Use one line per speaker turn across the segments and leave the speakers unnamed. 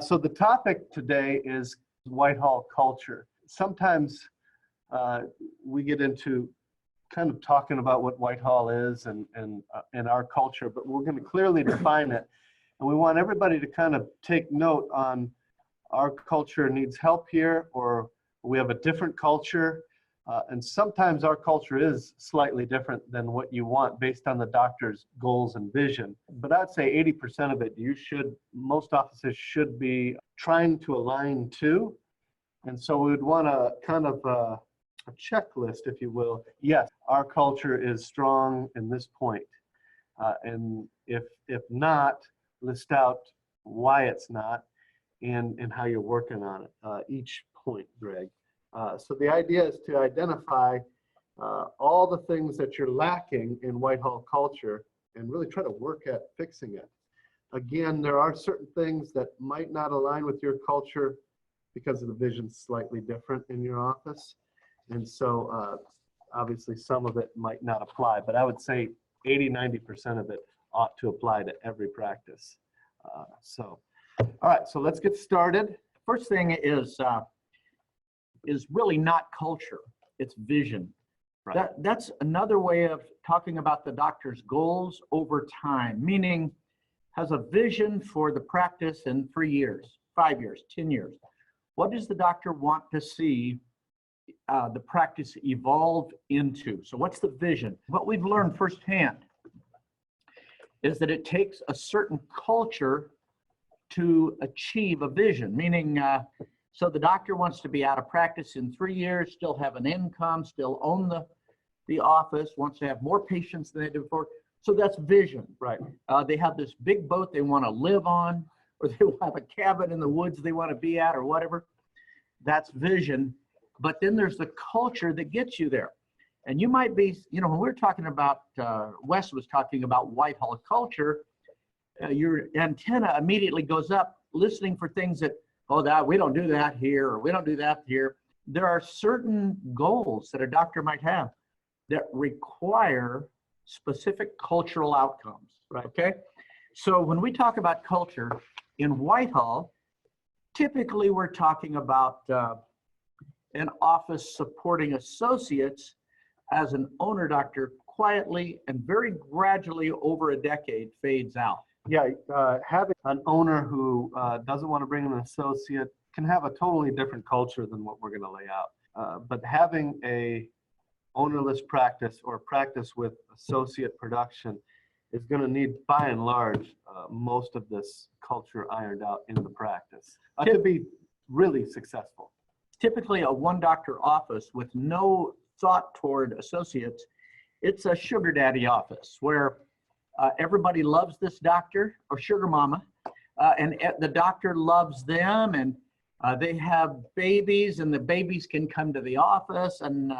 So the topic today is Whitehall culture. Sometimes we get into kind of talking about what Whitehall is and our culture, but we're going to clearly define it. And we want everybody to kind of take note on our culture needs help here, or we have a different culture. And sometimes our culture is slightly different than what you want based on the doctor's goals and vision. But I'd say 80% of it, most offices should be trying to align to. And so we would want a kind of a checklist, if you will. Yes, our culture is strong in this point. And if not, list out why it's not and how you're working on it, each point, Greg. So the idea is to identify all the things that you're lacking in Whitehall culture and really try to work at fixing it. Again, there are certain things that might not align with your culture because of the vision's slightly different in your office. And so obviously some of it might not apply, but I would say 80–90% of it ought to apply to every practice. All right, so let's get started.
First thing is really not culture, it's vision. Right. That's another way of talking about the doctor's goals over time, meaning has a vision for the practice in 3 years, 5 years, 10 years. What does the doctor want to see the practice evolve into? So what's the vision? What we've learned firsthand is that it takes a certain culture to achieve a vision, meaning so the doctor wants to be out of practice in 3 years, still have an income, still own the office, wants to have more patients than they did before. So that's vision.
Right.
They have this big boat they want to live on, or they have a cabin in the woods they want to be at, or whatever. That's vision. But then there's the culture that gets you there. And you might be, when we were talking about, Wes was talking about Whitehall culture, your antenna immediately goes up listening for things that, we don't do that here, or we don't do that here. There are certain goals that a doctor might have that require specific cultural outcomes, right? Okay? So when we talk about culture in Whitehall, typically we're talking about an office supporting associates as an owner doctor quietly and very gradually over a decade fades out.
Yeah, having an owner who doesn't want to bring an associate can have a totally different culture than what we're going to lay out. But having a ownerless practice or practice with associate production is going to need, by and large, most of this culture ironed out in the practice to be really successful.
Typically a one doctor office with no thought toward associates, it's a sugar daddy office where everybody loves this doctor or sugar mama, and the doctor loves them, and they have babies, and the babies can come to the office, and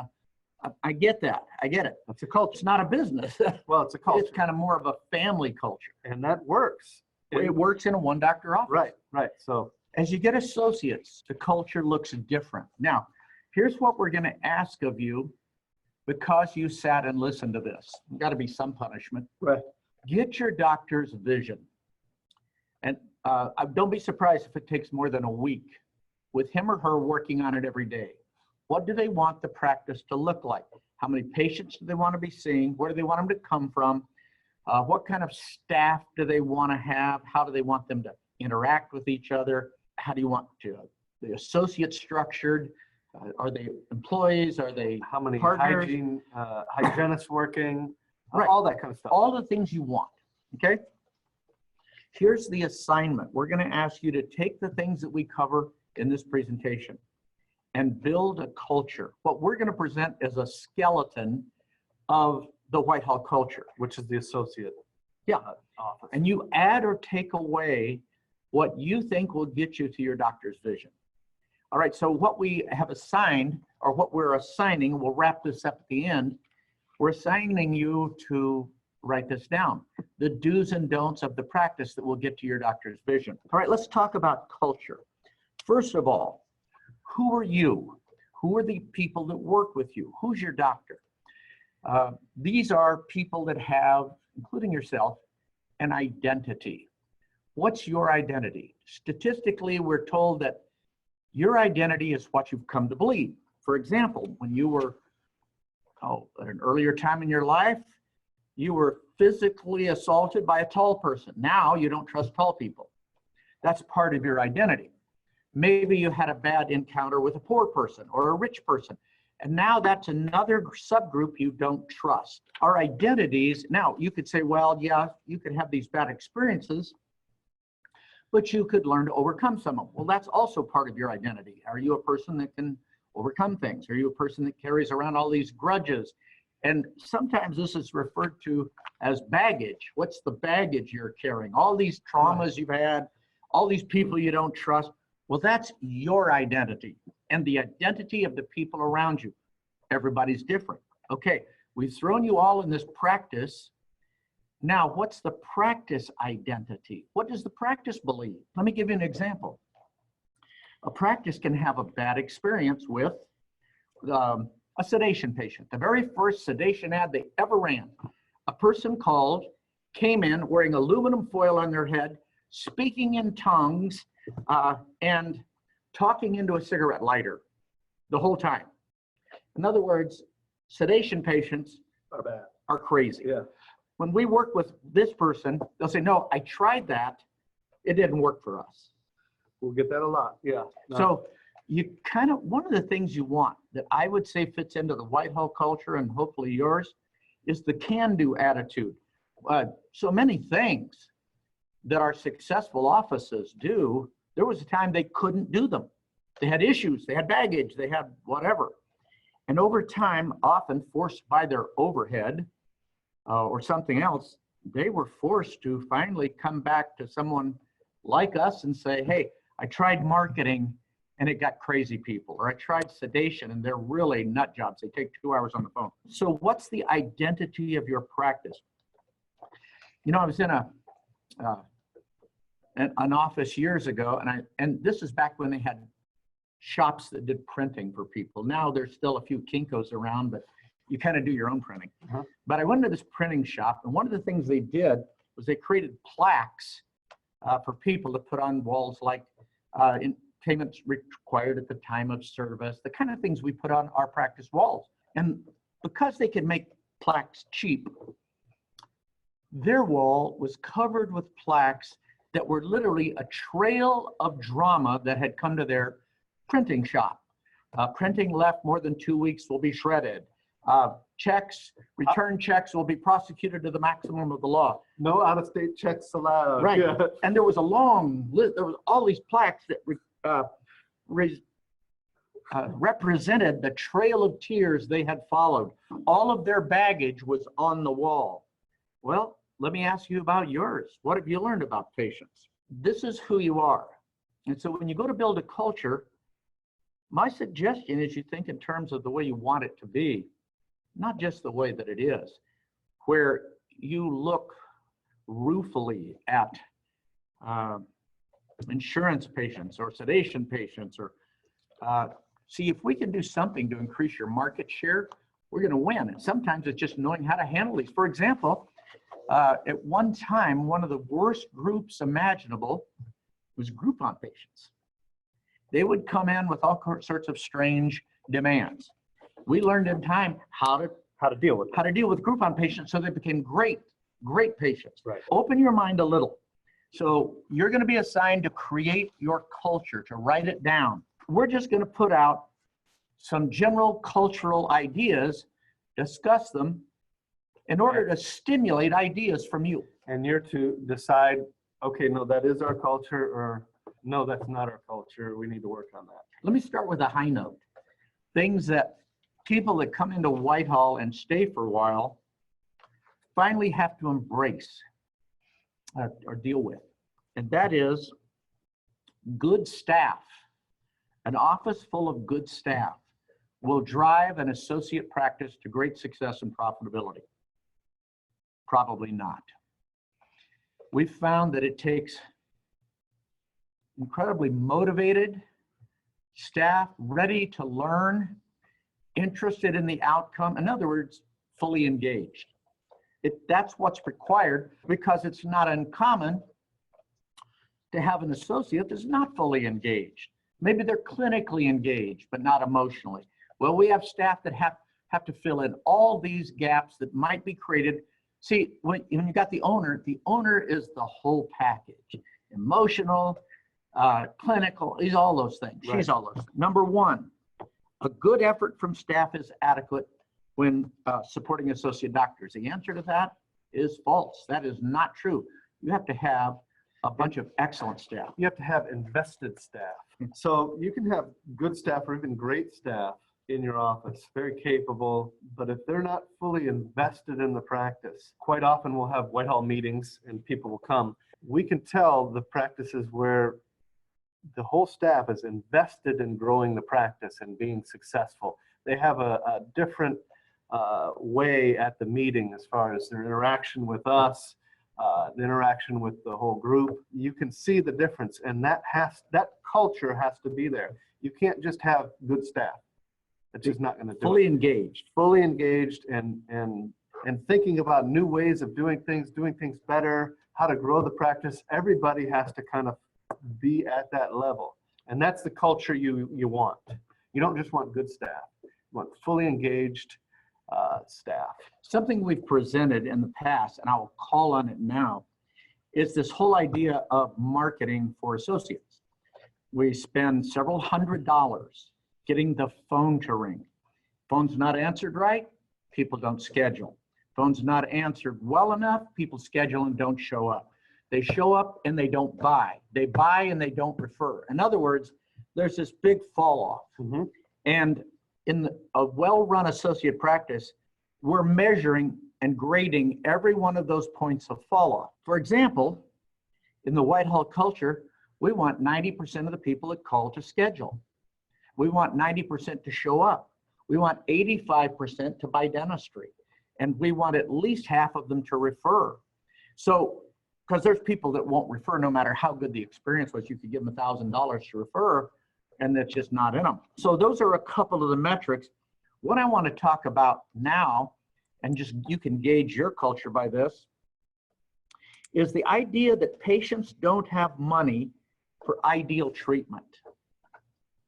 I get that. I get it.
It's a culture.
It's not a business.
Well, it's a culture.
It's kind of more of a family culture.
And that works.
It works in a one doctor office.
Right. So
as you get associates, the culture looks different. Now, here's what we're going to ask of you because you sat and listened to this. There's got to be some punishment.
Right.
Get your doctor's vision. And don't be surprised if it takes more than a week with him or her working on it every day. What do they want the practice to look like? How many patients do they want to be seeing? Where do they want them to come from? What kind of staff do they want to have? How do they want them to interact with each other? How do you want the associates structured? Are they employees? Are they
how many
partners?
Hygienists working?
Right.
All that kind of stuff.
All the things you want, okay? Here's the assignment. We're going to ask you to take the things that we cover in this presentation and build a culture. What we're going to present is a skeleton of the Whitehall culture.
Which is the associate office.
And you add or take away what you think will get you to your doctor's vision. All right, so what we have assigned, or what we're assigning, we'll wrap this up at the end, we're assigning you to write this down, the do's and don'ts of the practice that will get to your doctor's vision. All right, let's talk about culture. First of all, who are you? Who are the people that work with you? Who's your doctor? These are people that have, including yourself, an identity. What's your identity? Statistically, we're told that your identity is what you've come to believe. For example, when you were, at an earlier time in your life, you were physically assaulted by a tall person. Now you don't trust tall people. That's part of your identity. Maybe you had a bad encounter with a poor person or a rich person, and now that's another subgroup you don't trust. Our identities, now you could say, well, yeah, you could have these bad experiences, but you could learn to overcome some of them. Well, that's also part of your identity. Are you a person that can overcome things? Are you a person that carries around all these grudges? And sometimes this is referred to as baggage. What's the baggage you're carrying? All these traumas you've had, all these people you don't trust. Well, that's your identity and the identity of the people around you. Everybody's different. Okay, we've thrown you all in this practice. Now, what's the practice identity? What does the practice believe? Let me give you an example. A practice can have a bad experience with a sedation patient. The very first sedation ad they ever ran, a person came in wearing aluminum foil on their head, speaking in tongues, and talking into a cigarette lighter the whole time. In other words, sedation patients are crazy.
Yeah.
When we work with this person, they'll say, no, I tried that. It didn't work for us.
We'll get that a lot. Yeah. No.
So you kind of, one of the things you want that I would say fits into the Whitehall culture and hopefully yours is the can-do attitude. So many things that our successful offices do, there was a time they couldn't do them. They had issues, they had baggage, they had whatever. And over time, often forced by their overhead or something else, they were forced to finally come back to someone like us and say, hey, I tried marketing and it got crazy people, or I tried sedation and they're really nut jobs. They take 2 hours on the phone. So what's the identity of your practice? You know, I was in an office years ago, and this is back when they had shops that did printing for people. Now there's still a few Kinkos around, but you kind of do your own printing. But I went to this printing shop, and one of the things they did was they created plaques for people to put on walls, like in payments required at the time of service, the kind of things we put on our practice walls. And because they could make plaques cheap, their wall was covered with plaques that were literally a trail of drama that had come to their printing shop. Printing left more than 2 weeks will be shredded. Return checks will be prosecuted to the maximum of the law.
No out-of-state checks allowed.
Right.
Yeah.
And there was a long list. There was all these plaques that represented the trail of tears they had followed. All of their baggage was on the wall. Well, let me ask you about yours. What have you learned about patients? This is who you are. And so when you go to build a culture, my suggestion is you think in terms of the way you want it to be, not just the way that it is, where you look ruefully at insurance patients or sedation patients, or see if we can do something to increase your market share, we're going to win. And sometimes it's just knowing how to handle these. For example, at one time, one of the worst groups imaginable was Groupon patients. They would come in with all sorts of strange demands. We learned in time how to deal with Groupon patients, so they became great patients.
Right.
Open your mind a little. So you're going to be assigned to create your culture, to write it down. We're just going to put out some general cultural ideas, discuss them in order to stimulate ideas from you.
And you're to decide, okay, no, that is our culture, or no, that's not our culture. We need to work on that.
Let me start with a high note. Things that people that come into Whitehall and stay for a while finally have to embrace or deal with. And that is good staff. An office full of good staff will drive an associate practice to great success and profitability. Probably not. We've found that it takes incredibly motivated staff, ready to learn, interested in the outcome. In other words, fully engaged. That's what's required, because it's not uncommon to have an associate that's not fully engaged. Maybe they're clinically engaged, but not emotionally. Well, we have staff that have to fill in all these gaps that might be created. See, when you got the owner is the whole package. Emotional, clinical, he's all those things.
Right.
She's all those things. Number one, a good effort from staff is adequate when supporting associate doctors. The answer to that is false. That is not true. You have to have a bunch of excellent staff.
You have to have invested staff. So you can have good staff or even great staff in your office, very capable, but if they're not fully invested in the practice, quite often we'll have Whitehall meetings and people will come. We can tell the practices where the whole staff is invested in growing the practice and being successful. They have a different way at the meeting as far as their interaction with us, the interaction with the whole group. You can see the difference, and that culture has to be there. You can't just have good staff. It's just not going to do
Fully
it.
engaged.
Fully engaged and thinking about new ways of doing things better, how to grow the practice. Everybody has to kind of be at that level, and that's the culture you want. You don't just want good staff. You want fully engaged staff.
Something we've presented in the past, and I will call on it now, is this whole idea of marketing for associates. We spend several $100s getting the phone to ring. Phone's not answered right, people don't schedule. Phone's not answered well enough, people schedule and don't show up. They show up and they don't buy. They buy and they don't refer. In other words, there's this big fall off.
Mm-hmm.
And in a well-run associate practice, we're measuring and grading every one of those points of fall off. For example, in the Whitehall culture, we want 90% of the people that call to schedule. We want 90% to show up. We want 85% to buy dentistry. And we want at least half of them to refer. So, because there's people that won't refer no matter how good the experience was. You could give them $1,000 to refer, and that's just not in them. So those are a couple of the metrics. What I want to talk about now, and just you can gauge your culture by this, is the idea that patients don't have money for ideal treatment.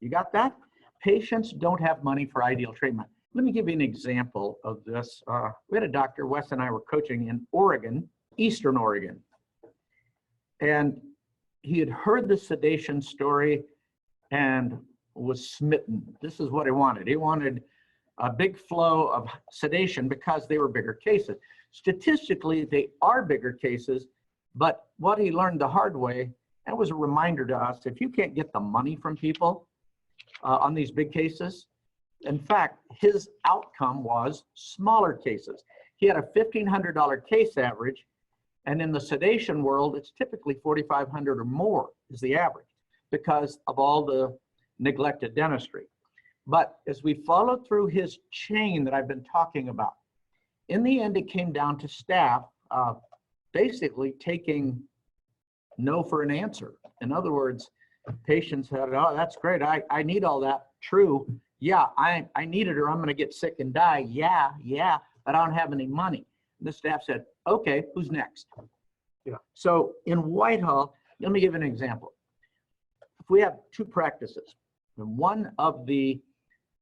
You got that? Patients don't have money for ideal treatment. Let me give you an example of this. We had a doctor, Wes and I were coaching in Oregon, Eastern Oregon. And he had heard the sedation story and was smitten. This is what he wanted. He wanted a big flow of sedation because they were bigger cases. Statistically, they are bigger cases, but what he learned the hard way, and it was a reminder to us, if you can't get the money from people on these big cases, in fact, his outcome was smaller cases. He had a $1,500 case average, and in the sedation world, it's typically $4,500 or more is the average because of all the neglected dentistry. But as we followed through his chain that I've been talking about, in the end, it came down to staff basically taking no for an answer. In other words, patients said, oh, that's great. I need all that. True. Yeah, I need it or I'm going to get sick and die. Yeah, but I don't have any money. And the staff said, okay, who's next?
Yeah.
So in Whitehall, let me give an example. If we have two practices, and one of the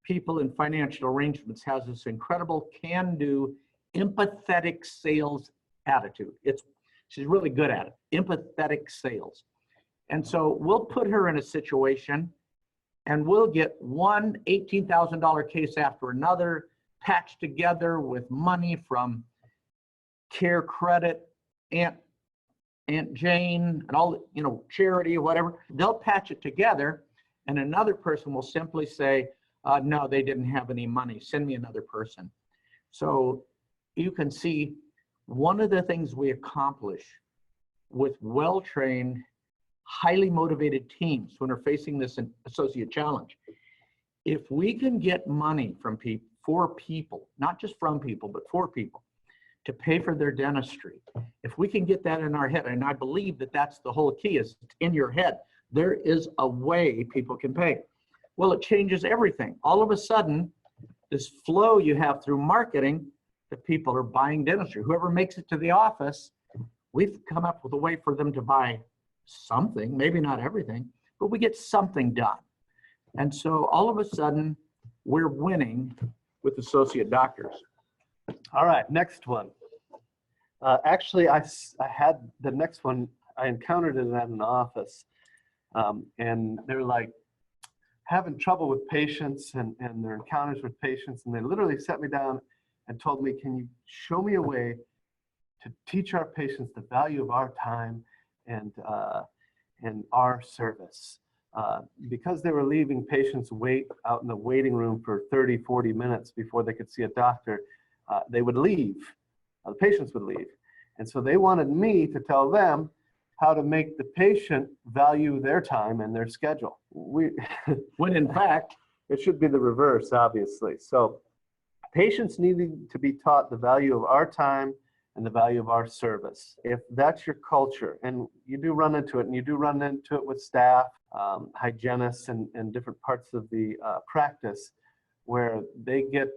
people in financial arrangements has this incredible can-do, empathetic sales attitude. She's really good at it, empathetic sales. And so we'll put her in a situation and we'll get one $18,000 case after another patched together with money from Care Credit, Aunt Jane, and all, charity or whatever. They'll patch it together, and another person will simply say, no, they didn't have any money. Send me another person. So you can see one of the things we accomplish with well-trained, highly motivated teams when they're facing this associate challenge. If we can get money from people, for people, not just from people, but for people, to pay for their dentistry, if we can get that in our head, and I believe that that's the whole key, is in your head, there is a way people can pay. Well, it changes everything. All of a sudden, this flow you have through marketing, the people are buying dentistry. Whoever makes it to the office, we've come up with a way for them to buy something, maybe not everything, but we get something done. And so all of a sudden, we're winning with associate doctors.
All right, next one. Actually, I had the next one, I encountered it at an office, and they're like having trouble with patients and their encounters with patients, and they literally sat me down and told me, can you show me a way to teach our patients the value of our time and our service? Because they were leaving patients wait out in the waiting room for 30, 40 minutes before they could see a doctor, they would leave. The patients would leave. And so they wanted me to tell them how to make the patient value their time and their schedule.
When in fact,
it should be the reverse, obviously. So patients need to be taught the value of our time and the value of our service. If that's your culture, and you do run into it, and you do run into it with staff, hygienists, and different parts of the practice, where they get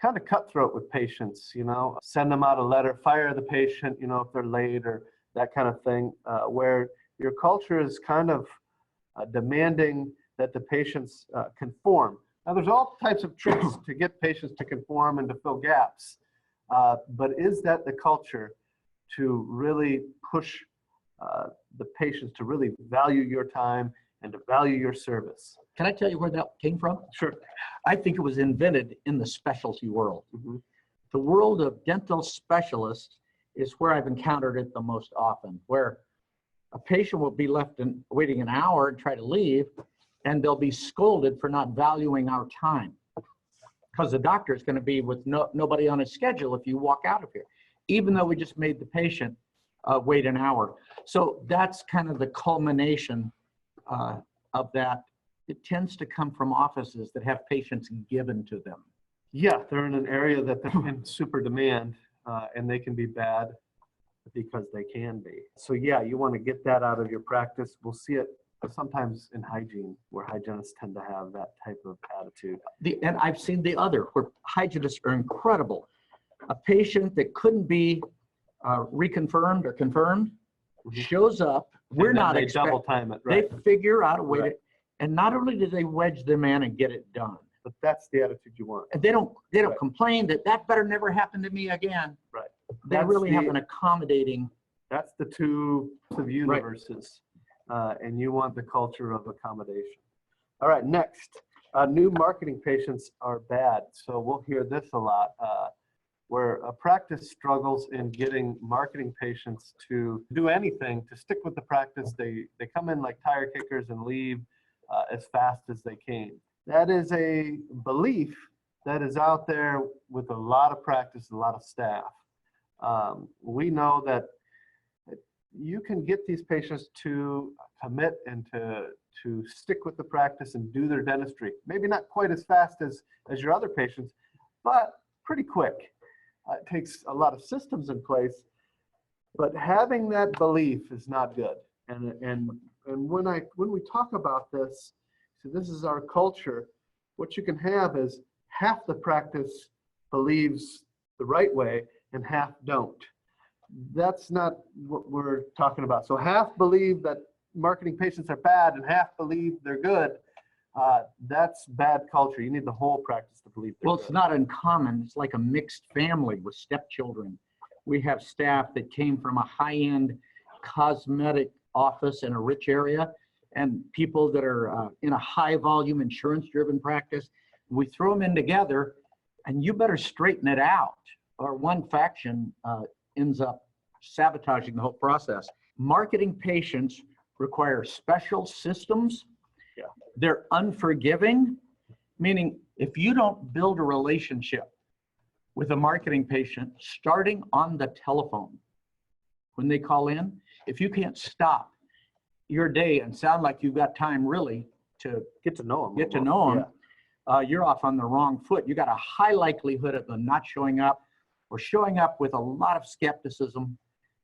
kind of cutthroat with patients, you know, send them out a letter, fire the patient, you know, if they're late or that kind of thing, where your culture is kind of demanding that the patients conform. Now, there's all types of tricks to get patients to conform and to fill gaps, but is that the culture to really push the patients to really value your time and to value your service?
can I tell you where that came from?
Sure.
I think it was invented in the specialty world.
Mm-hmm.
The world of dental specialists is where I've encountered it the most often, where a patient will be left waiting an hour and try to leave, and they'll be scolded for not valuing our time. Because the doctor is going to be with nobody on his schedule if you walk out of here, even though we just made the patient wait an hour. So that's kind of the culmination of that. It tends to come from offices that have patients given to them.
Yeah, they're in an area that they're in super demand, and they can be bad because they can be. So yeah, you want to get that out of your practice. We'll see it sometimes in hygiene, where hygienists tend to have that type of attitude.
And I've seen the other, where hygienists are incredible. A patient that couldn't be reconfirmed or confirmed shows up. We're not
they
expecting.
double time it, right?
They figure out a way
Right.
to, and not only do they wedge them in and get it done,
But that's the attitude you want.
and they don't
Right.
complain that better never happen to me again.
Right.
They
That's
really have
the-
an accommodating.
That's the two of universes, and you want the culture of accommodation. All right, next, new marketing patients are bad. So we'll hear this a lot, where a practice struggles in getting marketing patients to do anything, to stick with the practice. They come in like tire kickers and leave as fast as they came. That is a belief that is out there with a lot of practice, a lot of staff. We know that you can get these patients to commit and to stick with the practice and do their dentistry. Maybe not quite as fast as your other patients, but pretty quick. It takes a lot of systems in place, but having that belief is not good. And when we talk about this, so this is our culture. What you can have is half the practice believes the right way and half don't. That's not what we're talking about. So half believe that marketing patients are bad and half believe they're good. That's bad culture. You need the whole practice to believe they're
Well,
good.
it's not uncommon. It's like a mixed family with stepchildren. We have staff that came from a high-end cosmetic office in a rich area, and people that are in a high-volume insurance-driven practice. We throw them in together, and you better straighten it out, or one faction ends up sabotaging the whole process. Marketing patients require special systems.
Yeah.
They're unforgiving, meaning if you don't build a relationship with a marketing patient starting on the telephone when they call in, if you can't stop your day and sound like you've got time really to
Get to know them.
them, you're off on the wrong foot. You got a high likelihood of them not showing up, or showing up with a lot of skepticism.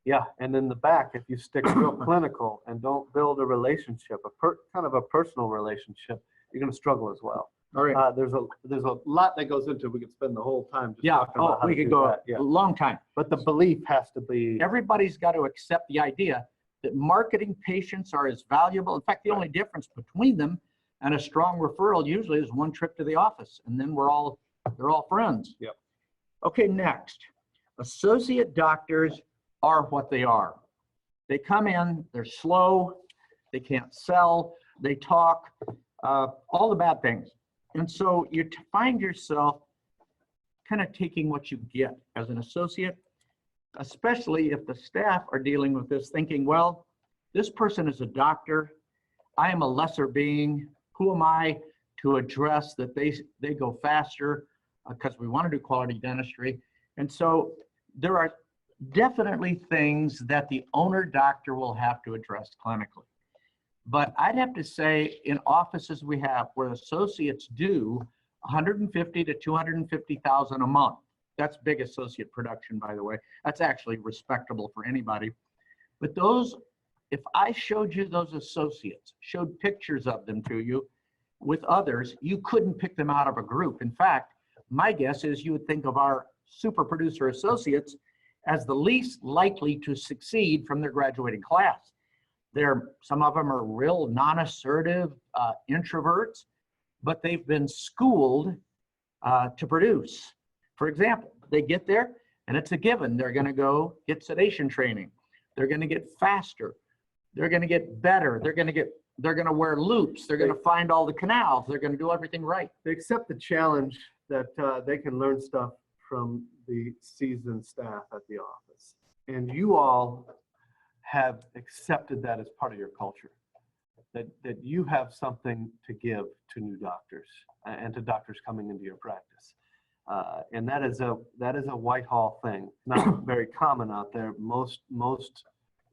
Yeah, and in the back, if you stick real clinical and don't build a relationship, kind of a personal relationship, you're going to struggle as well.
All right.
There's a lot that goes into it. We could spend the whole time just
Yeah.
talking about
Oh,
how
we
to
could
do
go
that. Yeah.
a long time.
But the belief has to be.
Everybody's got to accept the idea that marketing patients are as valuable. In fact, the only difference between them and a strong referral usually is one trip to the office, and then they're all friends.
Yep.
Okay, next. Associate doctors are what they are. They come in, they're slow, they can't sell, they talk, all the bad things. And so you find yourself kind of taking what you get as an associate, especially if the staff are dealing with this, thinking, well, this person is a doctor, I am a lesser being, who am I to address that they go faster, because we want to do quality dentistry. And so there are definitely things that the owner doctor will have to address clinically. But I'd have to say, in offices we have where associates do 150 to 250,000 a month. That's big associate production, by the way. That's actually respectable for anybody. But those, if I showed you those associates, showed pictures of them to you with others, you couldn't pick them out of a group. In fact, my guess is you would think of our super producer associates as the least likely to succeed from their graduating class. Some of them are real non-assertive introverts, but they've been schooled to produce. For example, they get there and it's a given. They're going to go get sedation training. They're going to get faster. They're going to get better. They're going to wear loops. They're going to find all the canals. They're going to do everything right.
They accept the challenge that they can learn stuff from the seasoned staff at the office. And you all have accepted that as part of your culture, that you have something to give to new doctors and to doctors coming into your practice. And that is a Whitehall thing. Not very common out there. Most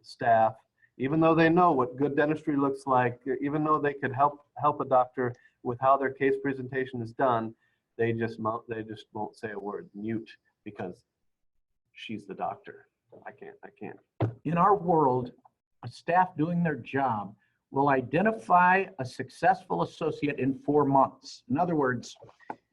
staff, even though they know what good dentistry looks like, even though they could help a doctor with how their case presentation is done, they just won't say a word, mute, because she's the doctor. I can't.
In our world, a staff doing their job will identify a successful associate in 4 months. In other words,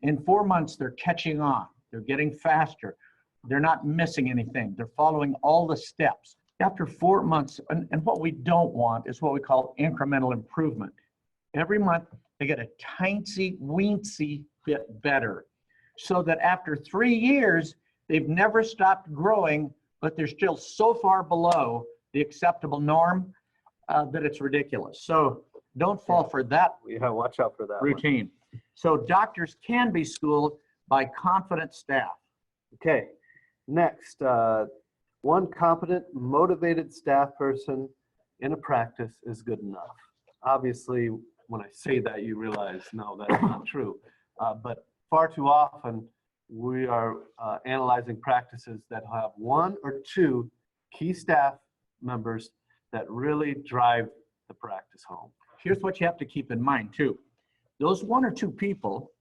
in 4 months, they're catching on. They're getting faster. They're not missing anything. They're following all the steps. After 4 months, and what we don't want is what we call incremental improvement. Every month, they get a tiny, weensy bit better, so that after 3 years, they've never stopped growing, but they're still so far below the acceptable norm that it's ridiculous. So don't fall for that.
Yeah, watch out for that
routine. So doctors can be schooled by confident staff.
Okay, next, one competent, motivated staff person in a practice is good enough. Obviously, when I say that, you realize, no, that's not true. But far too often, we are analyzing practices that have 1 or 2 key staff members that really drive the practice home.
Here's what you have to keep in mind too. Those 1 or 2 people,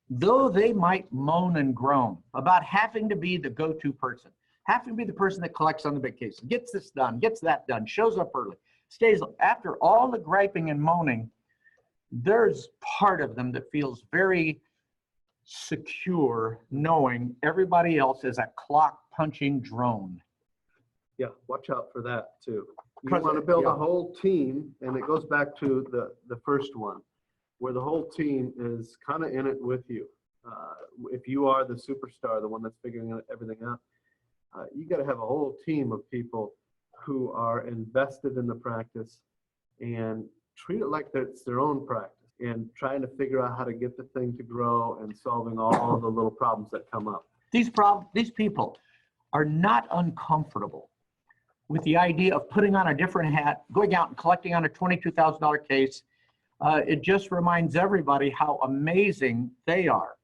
though they might moan and groan about having to be the go-to person, having to be the person that collects on the big case, gets this done, gets that done, shows up early, stays, after all the griping and moaning, there's part of them that feels very secure knowing everybody else is a clock punching drone.
Yeah, watch out for that too. You want to build a whole team, and it goes back to the first one, where the whole team is kind of in it with you. If you are the superstar, the one that's figuring everything out, you got to have a whole team of people who are invested in the practice and treat it like it's their own practice, and trying to figure out how to get the thing to grow and solving all the little problems that come up.
These people are not uncomfortable with the idea of putting on a different hat, going out and collecting on a $22,000 case. It just reminds everybody how amazing they are.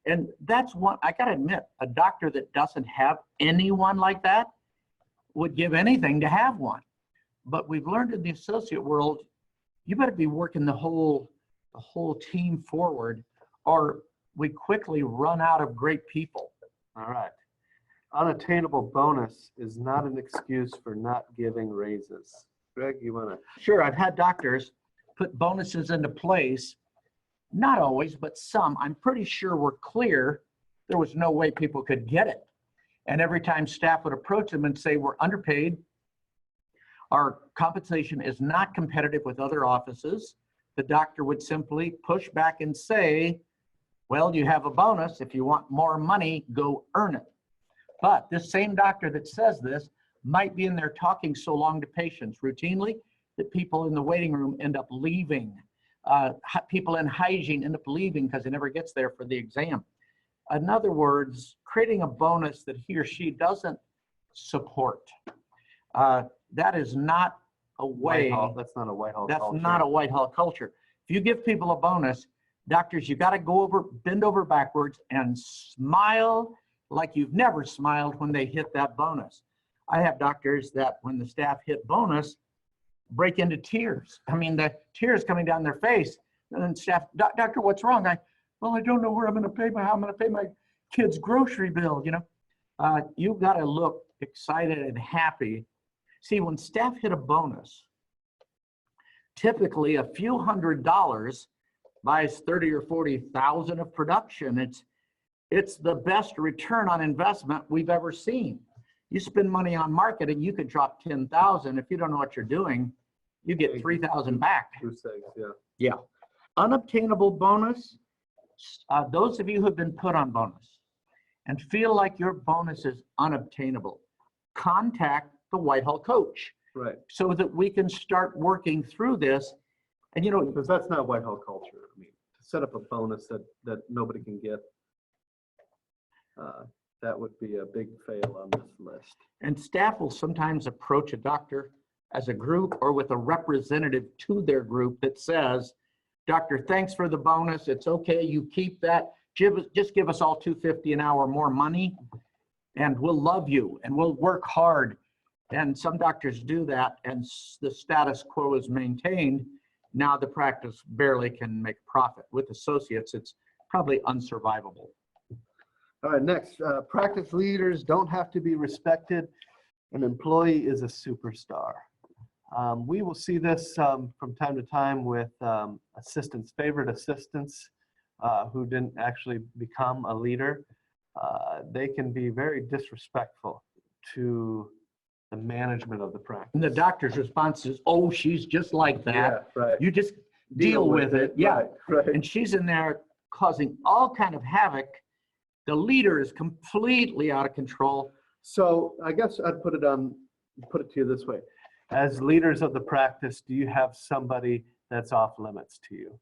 And that's one, I gotta admit, a doctor that doesn't have anyone like that would give anything to have one. But we've learned in the associate world, you better be working the whole team forward, or we quickly run out of great people.
All right. Unattainable bonus is not an excuse for not giving raises. Greg, you want to?
Sure, I've had doctors put bonuses into place, not always, but some. I'm pretty sure were clear there was no way people could get it. And every time staff would approach them and say, we're underpaid, Our compensation is not competitive with other offices. The doctor would simply push back and say, well, you have a bonus. If you want more money, go earn it. But this same doctor that says this might be in there talking so long to patients routinely that people in the waiting room end up leaving. People in hygiene end up leaving because they never gets there for the exam. In other words, creating a bonus that he or she doesn't support. That is not a way.
That's not a Whitehall
That's
culture.
not a Whitehall culture. If you give people a bonus, doctors, you got to bend over backwards and smile like you've never smiled when they hit that bonus. I have doctors that when the staff hit bonus, break into tears. I mean, the tears coming down their face. And then staff, doctor, what's wrong? Well, I don't know where I'm going to pay how I'm going to pay my kid's grocery bill. You know, you've got to look excited and happy. See, when staff hit a bonus, typically a few $100s buys 30 or 40,000 of production. It's the best return on investment we've ever seen. You spend money on marketing, you could drop 10,000. If you don't know what you're doing, you get 3,000 back. Yeah. Unobtainable bonus. Those of you who have been put on bonus and feel like your bonus is unobtainable, contact the Whitehall coach.
Right.
So that we can start working through this. And you know,
because that's not Whitehall culture. I mean, to set up a bonus that nobody can get, that would be a big fail on this list.
And staff will sometimes approach a doctor as a group or with a representative to their group that says, doctor, thanks for the bonus. It's okay. You keep that. Just give us all $250 an hour more money and we'll love you and we'll work hard. And some doctors do that and the status quo is maintained. Now the practice barely can make profit. With associates, it's probably unsurvivable.
All right, next, practice leaders don't have to be respected. An employee is a superstar. We will see this from time to time with assistants, favorite assistants who didn't actually become a leader. They can be very disrespectful to the management of the practice.
And the doctor's response is, oh, she's just like that.
Yeah, right.
You just deal with it. Yeah.
Right.
And she's in there causing all kind of havoc. The leader is completely out of control.
So I guess I'd put it to you this way. As leaders of the practice, do you have somebody that's off limits to you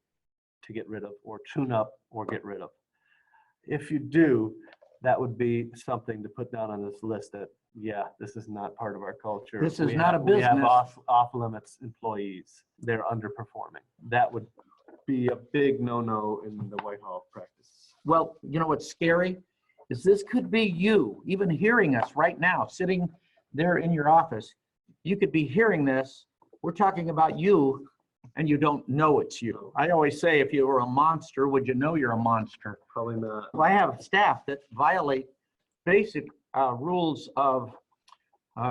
to get rid of or tune up or get rid of? If you do, that would be something to put down on this list that, yeah, this is not part of our culture.
This is not a business.
We have off limits employees. They're underperforming. That would be a big no-no in the Whitehall practice.
Well, you know what's scary is this could be you, even hearing us right now, sitting there in your office. You could be hearing this. We're talking about you and you don't know it's you. I always say, if you were a monster, would you know you're a monster?
Probably not.
Well, I have staff that violate basic rules of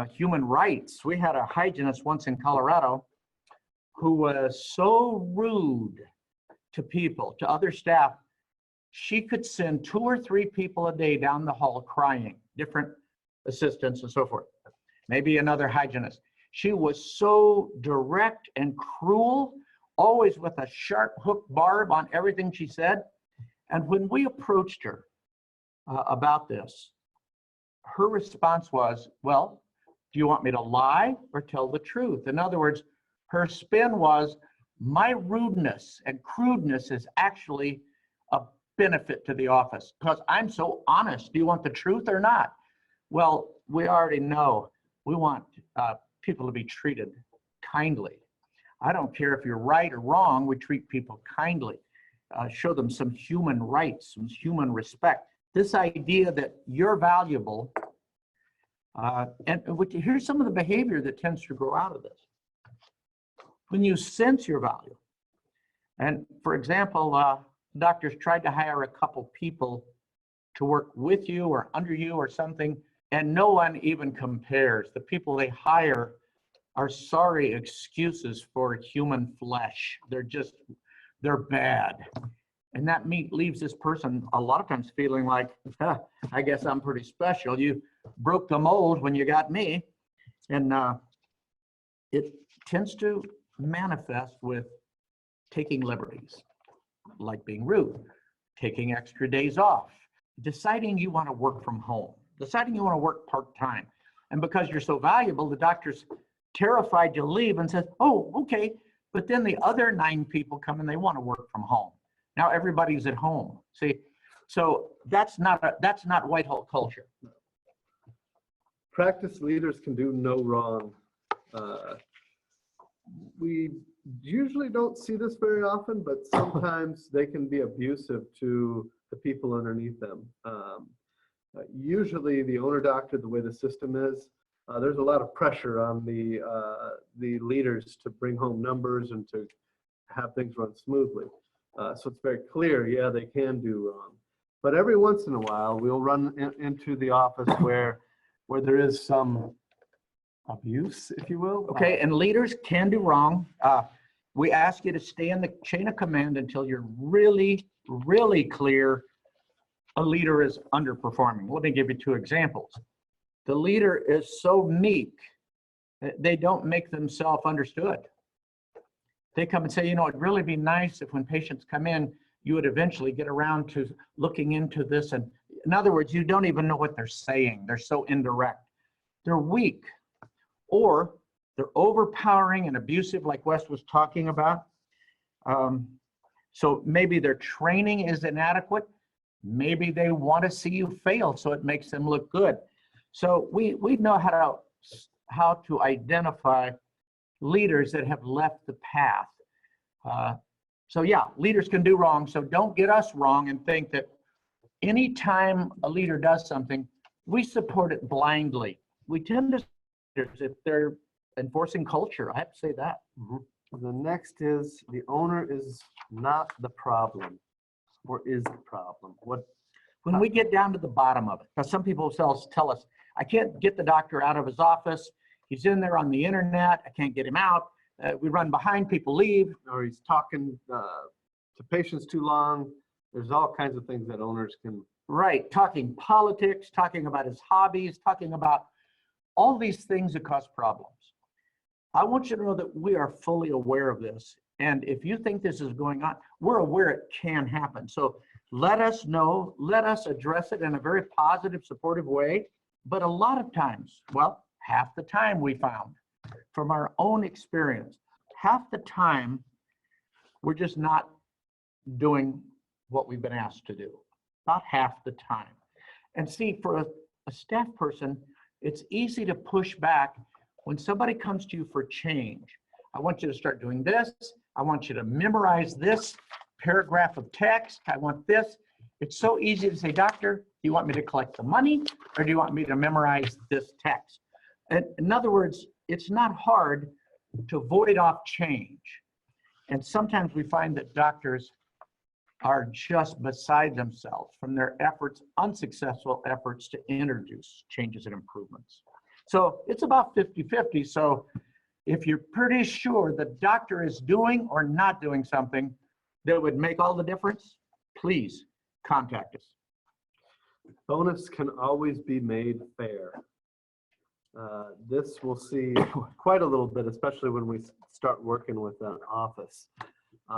human rights. We had a hygienist once in Colorado who was so rude to people, to other staff. She could send 2 or 3 people a day down the hall crying, different assistants and so forth. Maybe another hygienist. She was so direct and cruel, always with a sharp hook barb on everything she said. And when we approached her about this, her response was, well, do you want me to lie or tell the truth? In other words, her spin was, my rudeness and crudeness is actually a benefit to the office because I'm so honest. Do you want the truth or not? Well, we already know we want people to be treated kindly. I don't care if you're right or wrong, we treat people kindly. Show them some human rights, some human respect. This idea that you're valuable, and here's some of the behavior that tends to grow out of this. When you sense your value, and for example, doctors tried to hire a couple people to work with you or under you or something, and no one even compares. The people they hire are sorry excuses for human flesh. They're bad. And that leaves this person a lot of times feeling like, I guess I'm pretty special. You broke the mold when you got me. And it tends to manifest with taking liberties, like being rude, taking extra days off, deciding you want to work from home, deciding you want to work part-time. And because you're so valuable, the doctor's terrified you'll leave and says, oh, okay. But then the other 9 people come and they want to work from home. Now everybody's at home. See, so that's not Whitehall culture.
Practice leaders can do no wrong. We usually don't see this very often, but sometimes they can be abusive to the people underneath them. Usually the owner doctor, the way the system is, there's a lot of pressure on the leaders to bring home numbers and to have things run smoothly. So it's very clear, yeah, they can do wrong. But every once in a while, we'll run into the office where there is some abuse, if you will.
Okay, and leaders can do wrong. We ask you to stay in the chain of command until you're really, really clear a leader is underperforming. Let me give you 2 examples. The leader is so meek, they don't make themselves understood. They come and say, you know, it'd really be nice if when patients come in, you would eventually get around to looking into this. And in other words, you don't even know what they're saying. They're so indirect. They're weak, or they're overpowering and abusive, like Wes was talking about. So maybe their training is inadequate. Maybe they want to see you fail, so it makes them look good. So we know how to identify leaders that have left the path. So yeah, leaders can do wrong. So don't get us wrong and think that anytime a leader does something, we support it blindly. We tend to, if they're enforcing culture, I have to say that.
Mm-hmm. The next is the owner is not the problem, or is the problem.
When we get down to the bottom of it, because some people tell us, I can't get the doctor out of his office. He's in there on the internet. I can't get him out. We run behind, people leave.
Or he's talking to patients too long. There's all kinds of things that owners can.
Right, talking politics, talking about his hobbies, talking about all these things that cause problems. I want you to know that we are fully aware of this. And if you think this is going on, we're aware it can happen. So let us know, let us address it in a very positive, supportive way. But a lot of times, well, half the time we found from our own experience, half the time we're just not doing what we've been asked to do. About half the time. And see, for a staff person, it's easy to push back when somebody comes to you for change. I want you to start doing this. I want you to memorize this paragraph of text. I want this. It's so easy to say, doctor, do you want me to collect the money or do you want me to memorize this text? And in other words, it's not hard to void off change. And sometimes we find that doctors are just beside themselves from their efforts, unsuccessful efforts to introduce changes and improvements. So it's about 50-50. So if you're pretty sure the doctor is doing or not doing something that would make all the difference, please contact us.
Bonus can always be made fair. This we'll see quite a little bit, especially when we start working with an office.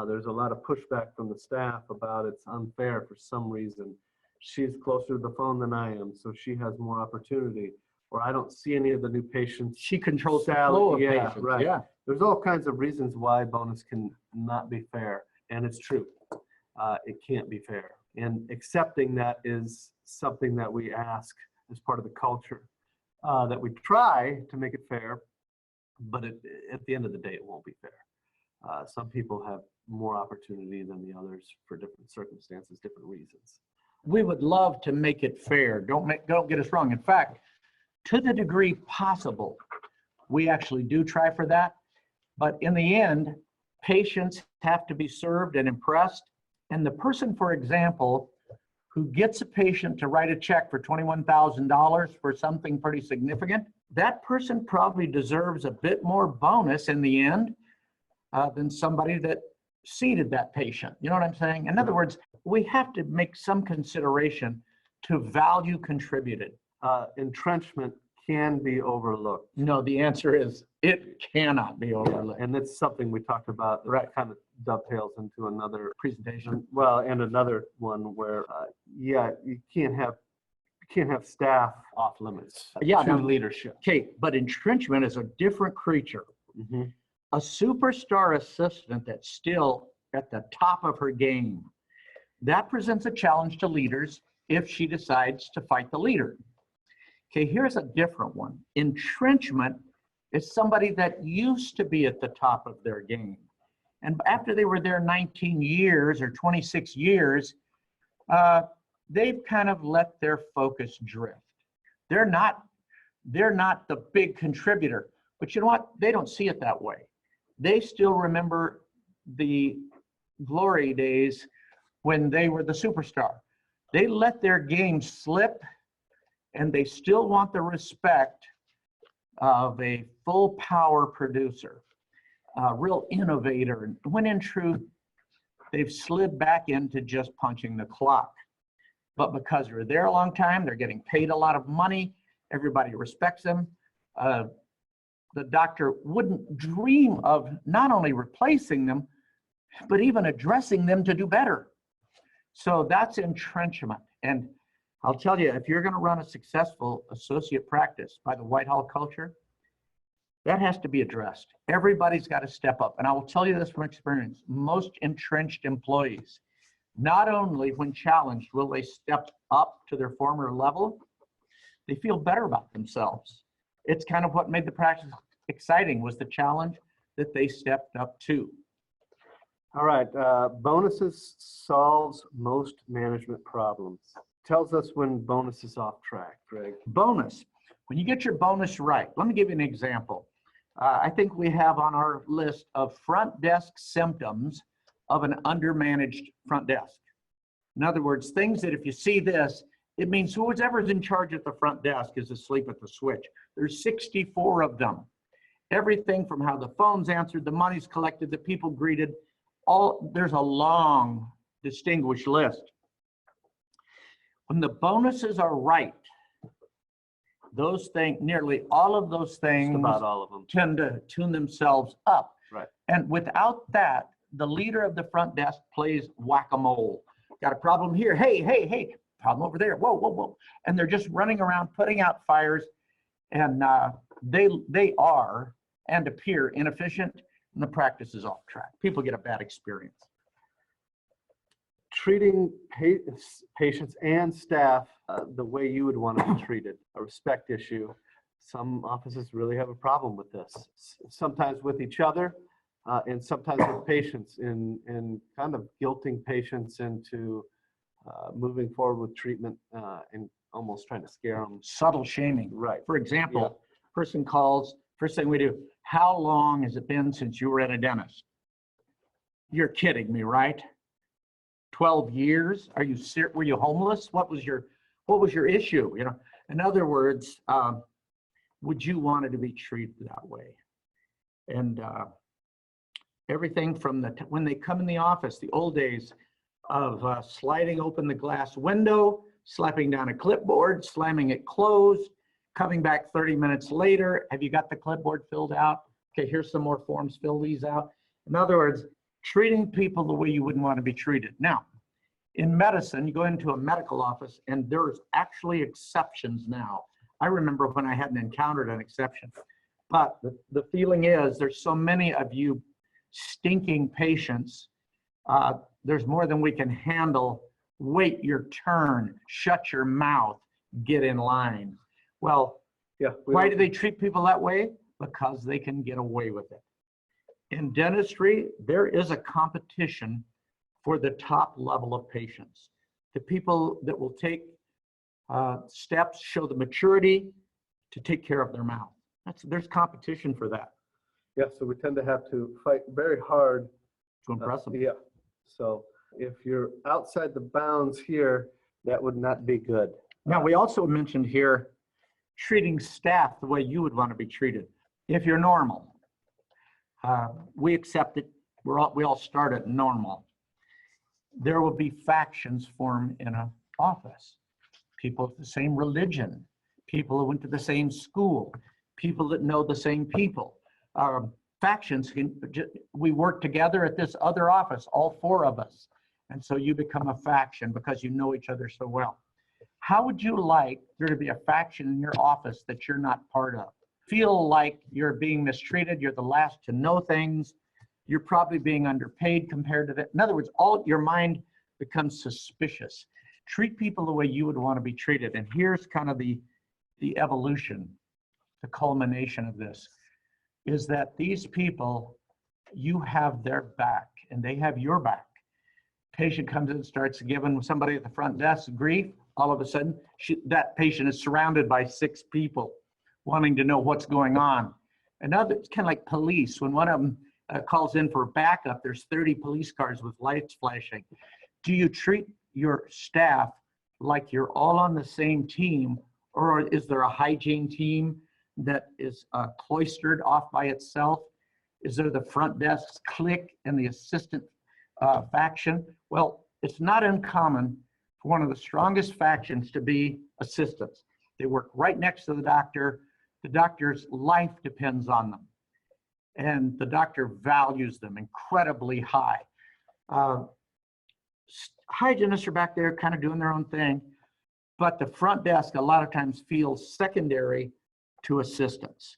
There's a lot of pushback from the staff about it's unfair for some reason. She's closer to the phone than I am, so she has more opportunity. Or I don't see any of the new patients.
She controls the flow of patients.
Right.
Yeah.
There's all kinds of reasons why bonus can not be fair, and it's true. It can't be fair. And accepting that is something that we ask as part of the culture. That we try to make it fair, but at the end of the day, it won't be fair. Some people have more opportunity than the others for different circumstances, different reasons.
We would love to make it fair. Don't get us wrong. In fact, to the degree possible, we actually do try for that. But in the end, patients have to be served and impressed. And the person, for example, who gets a patient to write a check for $21,000 for something pretty significant, that person probably deserves a bit more bonus in the end than somebody that seated that patient. You know what I'm saying? In other words, we have to make some consideration to value contributed.
Entrenchment can be overlooked.
No, the answer is it cannot be overlooked.
And that's something we talked about that
Right.
kind of dovetails into another
Presentation.
well, and another one where, yeah, you can't have staff off limits
Yeah,
to
now-
leadership.
Okay, but entrenchment is a different creature.
Mhm.
A superstar assistant that's still at the top of her game, that presents a challenge to leaders if she decides to fight the leader. Okay, here's a different one. Entrenchment is somebody that used to be at the top of their game. And after they were there 19 years or 26 years, they've kind of let their focus drift. They're not the big contributor, but you know what? They don't see it that way. They still remember the glory days when they were the superstar. They let their game slip, and they still want the respect of a full power producer, a real innovator, when in truth, they've slid back into just punching the clock. But because they're there a long time, they're getting paid a lot of money, everybody respects them. The doctor wouldn't dream of not only replacing them, but even addressing them to do better. So that's entrenchment. And I'll tell you, if you're going to run a successful associate practice by the Whitehall culture, that has to be addressed. Everybody's got to step up. And I will tell you this from experience, most entrenched employees, not only when challenged will they step up to their former level, they feel better about themselves. It's kind of what made the practice exciting, was the challenge that they stepped up to.
All right, bonuses solves most management problems. Tells us when bonus is off track, Greg.
Bonus. When you get your bonus right, let me give you an example. I think we have on our list of front desk symptoms of an undermanaged front desk. In other words, things that if you see this, it means whoever's in charge at the front desk is asleep at the switch. There's 64 of them. Everything from how the phones answered, the money's collected, the people greeted, there's a long, distinguished list. When the bonuses are right, those things, nearly all of those things,
Just about all of them,
tend to tune themselves up.
Right.
And without that, the leader of the front desk plays whack-a-mole. Got a problem here. Hey, problem over there. Whoa. And they're just running around, putting out fires, and they are and appear inefficient, and the practice is off track. People get a bad experience.
treating patients and staff the way you would want to be treated, a respect issue. Some offices really have a problem with this, sometimes with each other and sometimes with patients, in kind of guilting patients into moving forward with treatment and almost trying to scare them.
Subtle shaming.
Right.
For example, person calls, first thing we do, how long has it been since you were at a dentist? You're kidding me, right? 12 years? Are you serious? Were you homeless? What was your issue? You know, in other words, would you want it to be treated that way? And everything from when they come in the office, the old days of sliding open the glass window, slapping down a clipboard, slamming it closed, coming back 30 minutes later. Have you got the clipboard filled out? Okay, here's some more forms, fill these out. In other words, treating people the way you wouldn't want to be treated. Now, in medicine, you go into a medical office and there's actually exceptions now. I remember when I hadn't encountered an exception, but the feeling is there's so many of you stinking patients, there's more than we can handle. Wait your turn, shut your mouth, get in line. Well,
Yeah.
why do they treat people that way? Because they can get away with it. In dentistry, there is a competition for the top level of patients. The people that will take steps, show the maturity to take care of their mouth. There's competition for that.
Yeah, so we tend to have to fight very hard
To impress them.
Yeah. So if you're outside the bounds here, that would not be good.
Now, we also mentioned here treating staff the way you would want to be treated. If you're normal, we accept it. We all start at normal. There will be factions formed in an office. People of the same religion, people who went to the same school, people that know the same people. Factions, we work together at this other office, all 4 of us. And so you become a faction because you know each other so well. How would you like there to be a faction in your office that you're not part of? Feel like you're being mistreated, you're the last to know things, you're probably being underpaid compared to that. In other words, all your mind becomes suspicious. Treat people the way you would want to be treated. And here's kind of the evolution, the culmination of this, is that these people, you have their back and they have your back. Patient comes in and starts giving somebody at the front desk grief. All of a sudden, that patient is surrounded by 6 people wanting to know what's going on. Another, it's kind of like police. When one of them calls in for backup, there's 30 police cars with lights flashing. Do you treat your staff like you're all on the same team, or is there a hygiene team that is cloistered off by itself? Is there the front desk clique and the assistant faction? Well, it's not uncommon for one of the strongest factions to be assistants. They work right next to the doctor. The doctor's life depends on them. And the doctor values them incredibly high. Hygienists are back there kind of doing their own thing, but the front desk a lot of times feels secondary to assistants.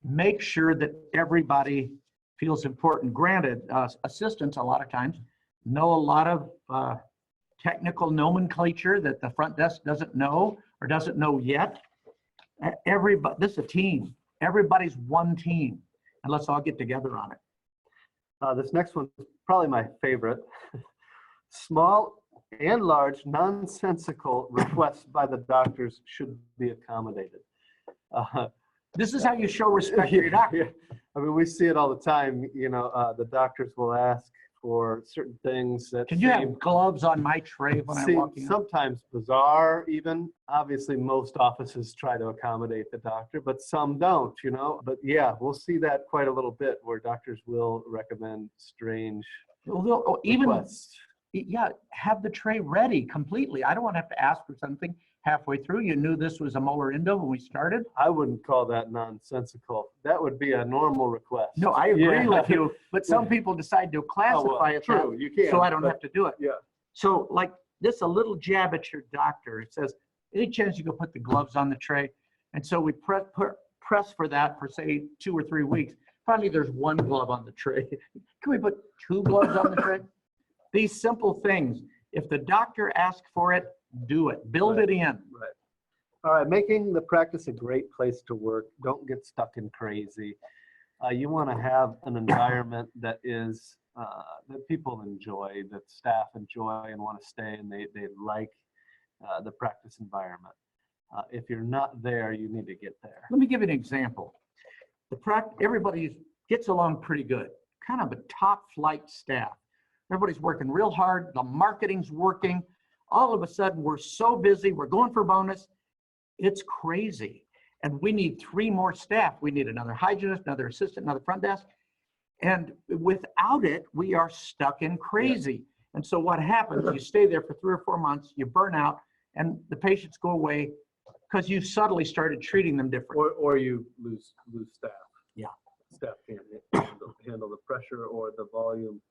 Make sure that everybody feels important. Granted, assistants a lot of times know a lot of technical nomenclature that the front desk doesn't know or doesn't know yet. Everybody, this is a team. Everybody's one team, and let's all get together on it.
This next one is probably my favorite. Small and large nonsensical requests by the doctors should be accommodated.
This is how you show respect to your doctor.
Yeah. I mean, we see it all the time. You know, the doctors will ask for certain things that
Can you have gloves on my tray when I'm walking in?
Sometimes bizarre even. Obviously, most offices try to accommodate the doctor, but some don't, you know. But yeah, we'll see that quite a little bit where doctors will recommend strange requests.
Yeah, have the tray ready completely. I don't want to have to ask for something halfway through. You knew this was a molar endo when we started.
I wouldn't call that nonsensical. That would be a normal request.
No, I agree with you. But some people decide to classify it
true, you can,
so I don't have to do it.
Yeah.
So like this, a little jab at your doctor. It says, any chance you could put the gloves on the tray? And so we press for that for say 2 or 3 weeks. Finally, there's 1 glove on the tray. Can we put 2 gloves on the tray? These simple things. If the doctor asks for it, do it. Build it in.
Right. All right. Making the practice a great place to work. Don't get stuck in crazy. You want to have an environment that is that people enjoy, that staff enjoy and want to stay, and they like the practice environment. If you're not there, you need to get there.
Let me give you an example. Everybody gets along pretty good. Kind of a top flight staff. Everybody's working real hard. The marketing's working. All of a sudden, we're so busy. We're going for bonus. It's crazy. And we need 3 more staff. We need another hygienist, another assistant, another front desk. And without it, we are stuck in crazy. Yeah. And so what happens, you stay there for 3 or 4 months, you burn out, and the patients go away because you subtly started treating them differently.
Or you lose staff.
Yeah.
Staff can't handle the pressure or the volume.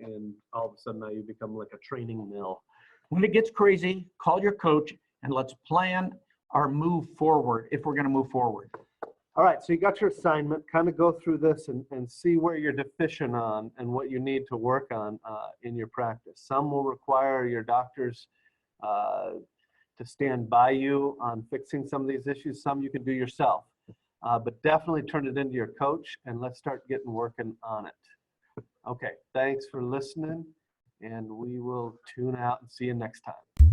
And all of a sudden now you become like a training mill.
When it gets crazy, call your coach and let's plan our move forward if we're going to move forward.
All right, so you got your assignment. Kind of go through this and see where you're deficient on and what you need to work on in your practice. Some will require your doctors to stand by you on fixing some of these issues. Some you can do yourself. But definitely turn it into your coach and let's start getting working on it. Okay, thanks for listening, and we will tune out and see you next time.